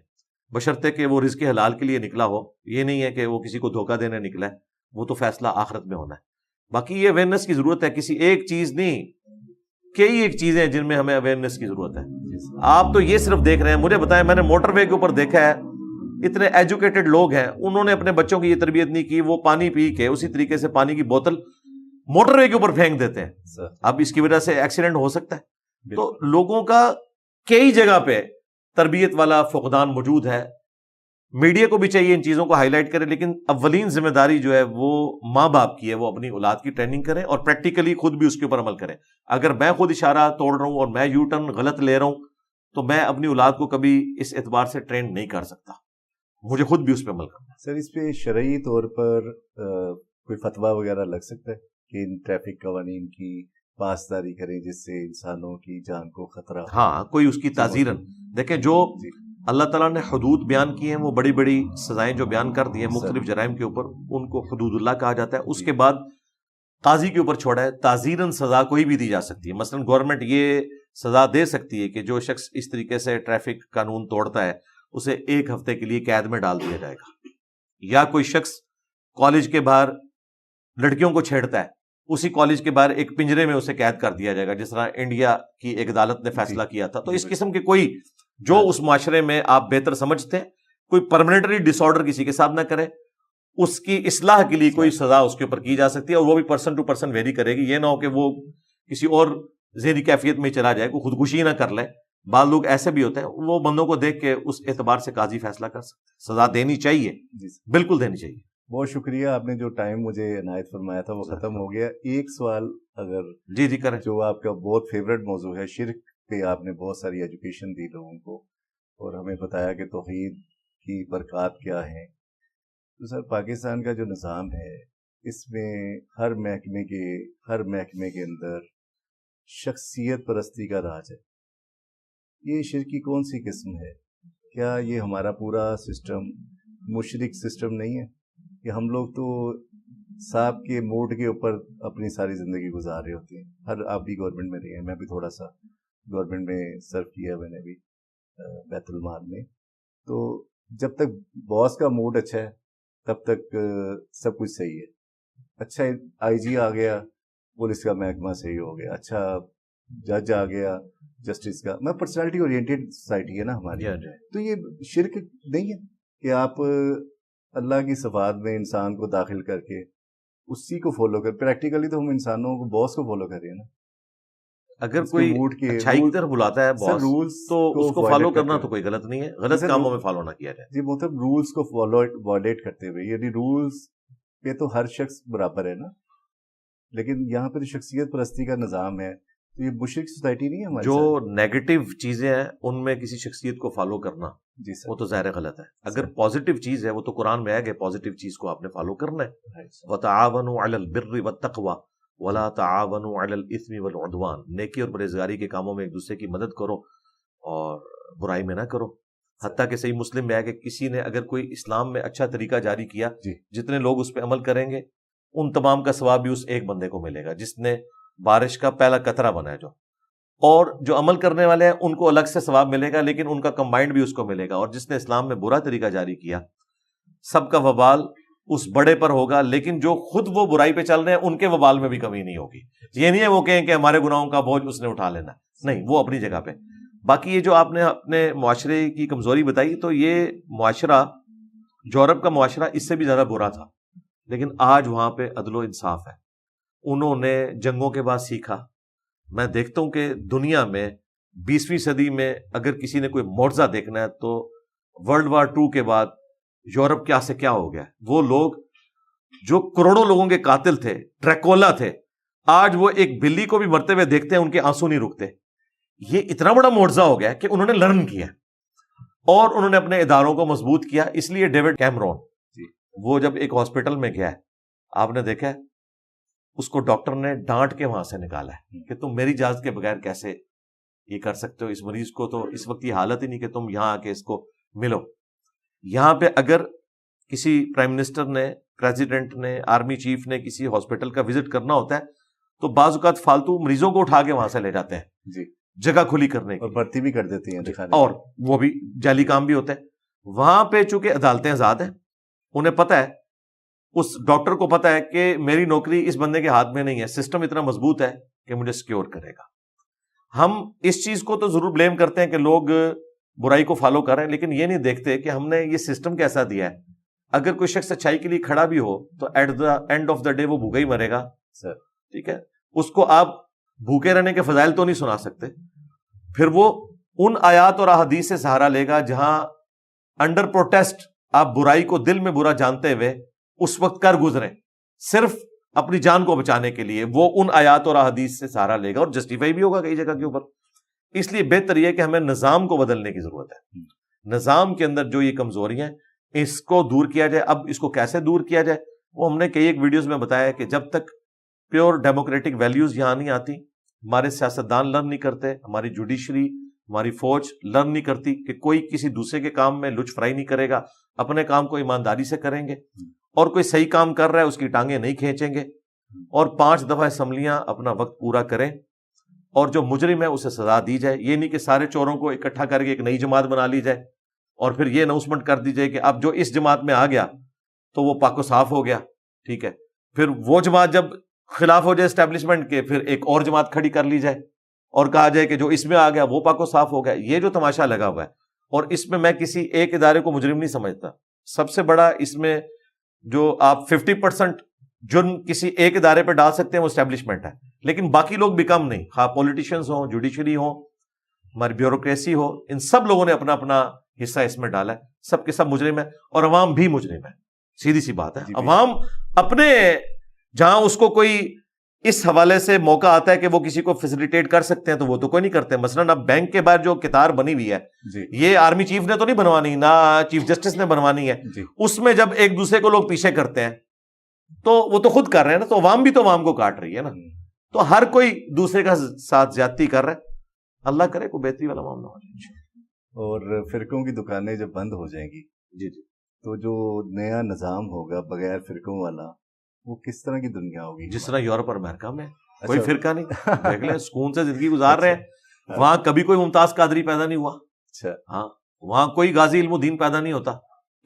بشرطے کہ وہ رزق حلال کے لیے نکلا ہو. یہ نہیں ہے کہ وہ کسی کو دھوکہ دینے نکلا ہے, وہ تو فیصلہ آخرت میں ہونا ہے. باقی یہ اویئرنیس کی ضرورت ہے, کسی ایک چیز نہیں, کئی ایک چیزیں جن میں ہمیں اویئرنیس کی ضرورت ہے. آپ تو یہ صرف دیکھ رہے ہیں, مجھے بتائیں, میں نے موٹر وے کے اوپر دیکھا ہے, اتنے ایجوکیٹڈ لوگ ہیں, انہوں نے اپنے بچوں کی یہ تربیت نہیں کی, وہ پانی پی کے اسی طریقے سے پانی کی بوتل موٹر وے کے اوپر پھینک دیتے ہیں. اب اس کی وجہ سے ایکسیڈنٹ ہو سکتا ہے. تو لوگوں کا کئی جگہ پہ تربیت والا فقدان موجود ہے. میڈیا کو بھی چاہیے ان چیزوں کو ہائی لائٹ کرے, لیکن اولین ذمہ داری جو ہے وہ ماں باپ کی ہے, وہ اپنی اولاد کی ٹریننگ کریں اور پریکٹیکلی خود بھی اس کے اوپر عمل کریں. اگر میں خود اشارہ توڑ رہا ہوں اور میں یو ٹرن غلط لے رہا ہوں تو میں اپنی اولاد کو کبھی اس اعتبار سے ٹرین نہیں کر سکتا, مجھے خود بھی اس پہ عمل کرنا ہے. سر, اس پہ شرعی طور پر کوئی فتویٰ وغیرہ لگ سکتا ہے کہ ان ٹریفک قوانین کی پاسداری کریں جس سے انسانوں کی جان کو خطرہ؟ ہاں, کوئی اس کی تعزیرن دیکھیں, جو اللہ تعالیٰ نے حدود بیان کی ہیں, وہ بڑی بڑی سزائیں جو بیان کر دی ہیں مختلف جرائم کے اوپر, ان کو حدود اللہ کہا جاتا ہے. اس کے بعد قاضی کے اوپر چھوڑا ہے, تعزیرن سزا کوئی بھی دی جا سکتی ہے. مثلا گورنمنٹ یہ سزا دے سکتی ہے کہ جو شخص اس طریقے سے ٹریفک قانون توڑتا ہے اسے 1 ہفتے کے لیے قید میں ڈال دیا جائے گا. یا کوئی شخص کالج کے باہر لڑکیوں کو چھیڑتا ہے, اسی کالج کے باہر ایک پنجرے میں اسے قید کر دیا جائے گا, جس طرح انڈیا کی ایک عدالت نے فیصلہ کیا تھا. تو اس قسم کے کوئی جو اس معاشرے میں آپ بہتر سمجھتے ہیں, کوئی پرماننٹلی ڈس آرڈر کسی کے ساتھ نہ کرے, اس کی اصلاح کے لیے کوئی سزا اس کے اوپر کی جا سکتی ہے, اور وہ بھی پرسن ٹو پرسن ویری کرے گی. یہ نہ ہو کہ وہ کسی اور ذہنی کیفیت میں چلا جائے, کوئی خودکشی نہ کر لے. بعض لوگ ایسے بھی ہوتے ہیں, وہ بندوں کو دیکھ کے اس اعتبار سے قاضی فیصلہ کر سکتے ہیں. سزا دینی چاہیے, بالکل دینی چاہیے. بہت شکریہ, آپ نے جو ٹائم مجھے عنایت فرمایا تھا وہ ختم ہو گیا. ایک سوال اگر جی کریں, جو آپ کا بہت فیوریٹ موضوع ہے, شرک پہ آپ نے بہت ساری ایجوکیشن دی لوگوں کو اور ہمیں بتایا کہ توحید کی برکات کیا ہیں. تو سر, پاکستان کا جو نظام ہے اس میں ہر محکمے کے اندر شخصیت پرستی کا راج ہے. یہ شرک کی کون سی قسم ہے؟ کیا یہ ہمارا پورا سسٹم مشرک سسٹم نہیں ہے کہ ہم لوگ تو صاحب کے موڈ کے اوپر اپنی ساری زندگی گزار رہے ہوتے ہیں؟ آپ بھی گورنمنٹ میں رہے ہیں, میں بھی تھوڑا سا گورنمنٹ میں سرو کیا, میں نے بھی بیت المال میں. تو جب تک باس کا موڈ اچھا ہے تب تک سب کچھ صحیح ہے. اچھا آئی جی آ گیا, پولیس کا محکمہ صحیح ہو گیا, اچھا جج آ گیا, جسٹس کا. میں پرسنالٹی اورینٹیڈ سوسائٹی ہے نا ہماری, تو یہ شرک نہیں ہے کہ آپ اللہ کی صفات میں انسان کو داخل کر کے اسی کو فالو کر. پریکٹیکلی تو ہم انسانوں کو باس کو فالو کر رہے ہیں نا. اگر کوئی اچھائی کی طرف بلاتا ہے باس تو اس کو فالو کرنا تو کوئی غلط نہیں ہے, غلط کاموں میں فالو نہ کیا جائے. جی مطلب رولز کو وائلیٹ کرتے ہوئے, یعنی رولز پہ تو ہر شخص برابر ہے نا, لیکن یہاں پہ شخصیت پرستی کا نظام ہے, تو یہ مشرک سوسائٹی نہیں ہے ہماری. جو نیگیٹو چیزیں ہیں ان میں کسی شخصیت کو فالو کرنا جی سر, وہ تو ظاہر غلط ہے. اگر پازیٹیو چیز ہے وہ تو قرآن میں ہے کہ پازیٹیو چیز کو آپ نے فالو کرنا ہے. وَتَعَاوَنُوا عَلَى الْبِرِّ وَالتَّقْوَى وَلَا تَعَاوَنُوا عَلَى الْإِثْمِ وَالْعُدْوَانِ. نیکی اور پرہیزگاری کے کاموں میں ایک دوسرے کی مدد کرو اور برائی میں نہ کرو. حتیٰ کہ صحیح مسلم میں ہے کہ کسی نے اگر کوئی اسلام میں اچھا طریقہ جاری کیا, جتنے لوگ اس پہ عمل کریں گے ان تمام کا ثواب بھی اس ایک بندے کو ملے گا جس نے بارش کا پہلا قطرہ بنا ہے. اور جو عمل کرنے والے ہیں ان کو الگ سے ثواب ملے گا, لیکن ان کا کمبائنڈ بھی اس کو ملے گا. اور جس نے اسلام میں برا طریقہ جاری کیا, سب کا وبال اس بڑے پر ہوگا, لیکن جو خود وہ برائی پہ چل رہے ہیں ان کے وبال میں بھی کمی نہیں ہوگی. یہ نہیں ہے وہ کہیں کہ ہمارے گناہوں کا بوجھ اس نے اٹھا لینا, نہیں, وہ اپنی جگہ پہ. باقی یہ جو آپ نے اپنے معاشرے کی کمزوری بتائی, تو یہ معاشرہ یورپ کا معاشرہ اس سے بھی زیادہ برا تھا, لیکن آج وہاں پہ عدل و انصاف ہے. انہوں نے جنگوں کے بعد سیکھا. میں دیکھتا ہوں کہ دنیا میں 20ویں صدی میں اگر کسی نے کوئی معجزہ دیکھنا ہے تو ورلڈ وار 2 کے بعد یورپ کیا سے کیا ہو گیا. وہ لوگ جو کروڑوں لوگوں کے قاتل تھے, ڈریکولا تھے, آج وہ ایک بلی کو بھی مرتے ہوئے دیکھتے ہیں ان کے آنسو نہیں رکتے. یہ اتنا بڑا معجزہ ہو گیا کہ انہوں نے لرن کیا. اور انہوں نے اپنے اداروں کو مضبوط کیا. اس لیے ڈیوڈ کیمرون وہ جب ایک ہاسپٹل میں گیا ہے, آپ نے دیکھا ہے اس کو ڈاکٹر نے ڈانٹ کے وہاں سے نکالا ہے کہ تم میری اجازت کے بغیر کیسے یہ کر سکتے ہو, اس مریض کو تو اس وقت یہ حالت ہی نہیں کہ تم یہاں آ کے اس کو ملو. یہاں پہ اگر کسی پرائم منسٹر نے, پریزیڈنٹ نے, آرمی چیف نے کسی ہاسپٹل کا وزٹ کرنا ہوتا ہے تو بعض اوقات فالتو مریضوں کو اٹھا کے وہاں سے لے جاتے ہیں جی, جگہ کھلی کرنے کی, اور بھرتی بھی کر دیتی ہیں دکھانے, اور وہ بھی جعلی کام بھی ہوتا ہے. وہاں پہ چونکہ عدالتیں آزاد ہیں, انہیں پتہ ہے, اس ڈاکٹر کو پتہ ہے کہ میری نوکری اس بندے کے ہاتھ میں نہیں ہے, سسٹم اتنا مضبوط ہے کہ مجھے سیکیور کرے گا. ہم اس چیز کو تو ضرور بلیم کرتے ہیں کہ لوگ برائی کو فالو کر رہے ہیں, لیکن یہ نہیں دیکھتے کہ ہم نے یہ سسٹم کیسا دیا ہے. اگر کوئی شخص اچھائی کے لیے کھڑا بھی ہو تو at the end of the day وہ بھوکا ہی مرے گا سر, ٹھیک ہے. اس کو آپ بھوکے رہنے کے فضائل تو نہیں سنا سکتے. پھر وہ ان آیات اور احادیث سے سہارا لے گا جہاں انڈر پروٹیسٹ آپ برائی کو دل میں برا جانتے ہوئے اس وقت کر گزریں صرف اپنی جان کو بچانے کے لیے, وہ ان آیات اور احادیث سے سہارا لے گا اور جسٹیفائی بھی ہوگا کئی جگہ کے اوپر. اس لیے بہتر یہ کہ ہمیں نظام کو بدلنے کی ضرورت ہے. نظام کے اندر جو یہ کمزوریاں ہیں اس کو دور کیا جائے. اب اس کو کیسے دور کیا جائے وہ ہم نے کئی ایک ویڈیوز میں بتایا کہ جب تک پیور ڈیموکریٹک ویلیوز یہاں نہیں آتی, ہمارے سیاستدان لرن نہیں کرتے, ہماری جوڈیشری, ہماری فوج لرن نہیں کرتی کہ کوئی کسی دوسرے کے کام میں لچ فرائی نہیں کرے گا, اپنے کام کو ایمانداری سے کریں گے, اور کوئی صحیح کام کر رہا ہے اس کی ٹانگیں نہیں کھینچیں گے, اور 5 دفعہ اسمبلیاں اپنا وقت پورا کریں, اور جو مجرم ہے اسے سزا دی جائے. یہ نہیں کہ سارے چوروں کو اکٹھا کر کے ایک نئی جماعت بنا لی جائے اور پھر یہ اناؤنسمنٹ کر دی جائے کہ اب جو اس جماعت میں آ گیا تو وہ پاک و صاف ہو گیا, ٹھیک ہے. پھر وہ جماعت جب خلاف ہو جائے اسٹیبلشمنٹ کے, پھر ایک اور جماعت کھڑی کر لی جائے اور کہا جائے کہ جو اس میں آ گیا وہ پاک و صاف ہو گیا. یہ جو تماشا لگا ہوا ہے, اور اس میں میں کسی ایک ادارے کو مجرم نہیں سمجھتا. سب سے بڑا اس میں جو آپ 50% جرم کسی ایک ادارے پہ ڈال سکتے ہیں وہ اسٹیبلشمنٹ ہے, لیکن باقی لوگ بھی کم نہیں, خواہ پولیٹیشینز ہوں, جوڈیشری ہوں, ہماری بیوروکریسی ہو, ان سب لوگوں نے اپنا اپنا حصہ اس میں ڈالا ہے. سب کے سب مجرم ہے, اور عوام بھی مجرم ہے. سیدھی سی بات ہے. عوام اپنے جہاں اس کو کوئی اس حوالے سے موقع آتا ہے کہ وہ کسی کو فیسیلیٹیٹ کر سکتے ہیں تو وہ تو کوئی نہیں کرتے. مثلاً اب بینک کے باہر جو قطار بنی ہوئی ہے یہ آرمی چیف نے تو نہیں بنوانی, نہ چیف جسٹس نے بنوانی ہے. اس میں جب ایک دوسرے کو لوگ پیچھے کرتے ہیں تو وہ تو خود کر رہے ہیں نا, تو عوام بھی تو عوام کو کاٹ رہی ہے نا. تو ہر کوئی دوسرے کا ساتھ زیادتی کر رہا ہے. اللہ کرے کوئی بہتری والا معاملہ ہو جائے. اور فرقوں کی دکانیں جب بند ہو جائیں گی تو جو نیا نظام ہوگا بغیر فرقوں والا وہ کس طرح کی دنیا ہوگی؟ جس طرح یورپ اور امریکہ میں کوئی فرقہ نہیں, دیکھ لیں سکون سے زندگی گزار رہے ہیں. وہاں کبھی کوئی ممتاز قادری پیدا نہیں ہوا. ہاں, وہاں کوئی غازی علم الدین پیدا نہیں ہوتا.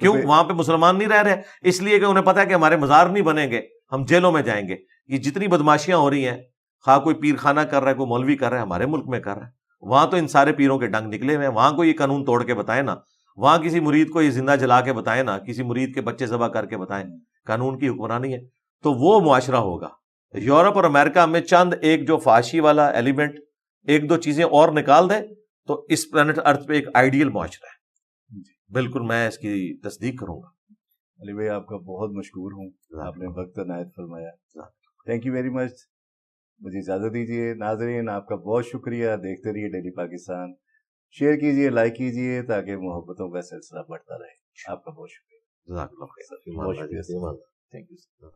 کیوں؟ وہاں پہ مسلمان نہیں رہ رہے, اس لیے کہ انہیں پتا ہے کہ ہمارے مزار نہیں بنیں گے, ہم جیلوں میں جائیں گے. یہ جتنی بدماشیاں ہو رہی ہیں, خواہ کوئی پیر خانہ کر رہا ہے, کوئی مولوی کر رہا ہے, ہمارے ملک میں کر رہا ہے. وہاں تو ان سارے پیروں کے ڈنگ نکلے ہوئے ہیں. وہاں کوئی یہ قانون توڑ کے بتائے نا, وہاں کسی مرید کو یہ زندہ جلا کے بتائے نا, کسی مرید کے بچے ذبح کر کے بتائیں قانون کی حکمرانی ہے, تو وہ معاشرہ ہوگا. یورپ اور امریکہ میں چند ایک جو فحاشی والا ایلیمنٹ, ایک دو چیزیں اور نکال دیں تو اس پلانٹ ارتھ پہ ایک آئیڈیل معاشرہ ہے. بالکل میں اس کی تصدیق کروں گا. علی بھائی آپ کا بہت مشکور ہوں, آپ نے وقت عنایت فرمایا. Thank you very much. مجھے اجازت دیجیے. ناظرین آپ کا بہت شکریہ. دیکھتے رہیے ڈیلی پاکستان. شیئر کیجیے, لائک کیجیے تاکہ محبتوں کا سلسلہ بڑھتا رہے. آپ کا بہت شکریہ. جزاک اللہ خیر. Thank you.